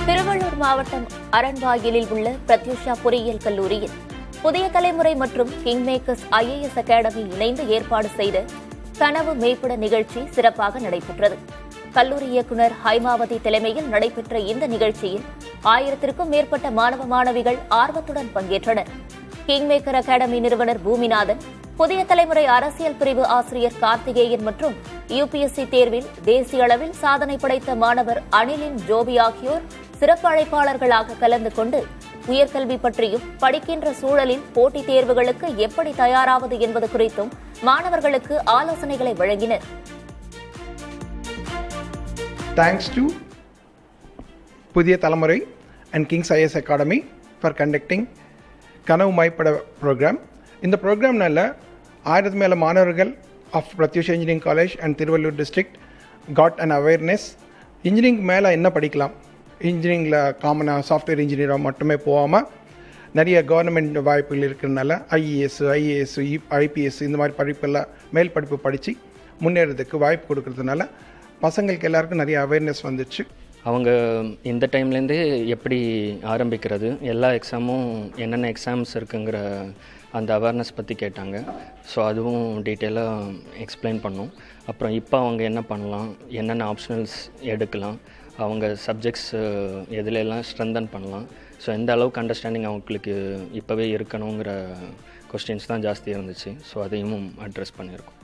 திருவள்ளூர் மாவட்டம் அரண்வாயிலில் உள்ள பிரத்யூஷா பொறியியல் கல்லூரியில் புதிய தலைமுறை மற்றும் கிங்மேக்கர்ஸ் ஐஏஎஸ் அகாடமி இணைந்து ஏற்பாடு செய்த கனவு மேம்பட நிகழ்ச்சி சிறப்பாக நடைபெற்றது. கல்லூரி இயக்குநர் ஹைமாவதி தலைமையில் நடைபெற்ற இந்த நிகழ்ச்சியில் 1000க்கும் மேற்பட்ட மாணவ மாணவிகள் ஆர்வத்துடன் பங்கேற்றனர். கிங்மேக்கர் அகாடமி நிறுவனர் பூமிநாதன், புதிய தலைமுறை அரசியல் பிரிவு ஆசிரியர் கார்த்திகேயன் மற்றும் யுபிஎஸ்சி தேர்வில் தேசிய அளவில் சாதனை படைத்த மாணவர் அனிலின் ஜோபி ஆகியோர் சிறப்பு அழைப்பாளர்களாக கலந்து கொண்டு உயர்கல்வி பற்றியும் படிக்கின்ற சூழலில் போட்டித் தேர்வுகளுக்கு எப்படி தயாராவது என்பது குறித்தும் மாணவர்களுக்கு ஆலோசனைகளை வழங்கினர். Thanks to புதிய தலைமுறை and King's IAS Academy for conducting கனவு மைப்பட ப்ரோக்ராம். இந்த ப்ரோக்ராம்னால 1000 மேல மாணவர்கள் of Prathyusha engineering college and Thiruvallur district காட் அண்ட் அவேர்னஸ். இன்ஜினியரிங் மேலே என்ன படிக்கலாம், இன்ஜினியரிங்கில் காமனாக சாஃப்ட்வேர் இன்ஜினியராக மட்டுமே போகாமல் நிறைய கவர்மெண்ட் வாய்ப்புகள் இருக்கிறதுனால ஐஏஎஸ், ஐபிஎஸ் இந்த மாதிரி படிப்பெல்லாம் மேல் படிப்பு படித்து முன்னேறதுக்கு வாய்ப்பு கொடுக்கறதுனால பசங்களுக்கு எல்லாருக்கும் நிறைய அவேர்னஸ் வந்துச்சு. அவங்க இந்த டைம்லேருந்தே எப்படி ஆரம்பிக்கிறது, எல்லா எக்ஸாமும் என்னென்ன எக்ஸாம்ஸ் இருக்குங்கிற அந்த அவேர்னஸ் பற்றி கேட்டாங்க. ஸோ அதுவும் டீட்டெயிலாக எக்ஸ்பிளைன் பண்ணோம். அப்புறம் இப்போ அவங்க என்ன பண்ணலாம், என்னென்ன ஆப்ஷனல்ஸ் எடுக்கலாம், அவங்க சப்ஜெக்ட்ஸ் எதுலெல்லாம் ஸ்ட்ரென்தன் பண்ணலாம், ஸோ எந்த அளவுக்கு அண்டர்ஸ்டாண்டிங் அவங்களுக்கு இப்போவே இருக்கணுங்கிற கொஸ்டின்ஸ் தான் ஜாஸ்தியாக இருந்துச்சு. ஸோ அதையும் அட்ரஸ் பண்ணியிருக்கோம்.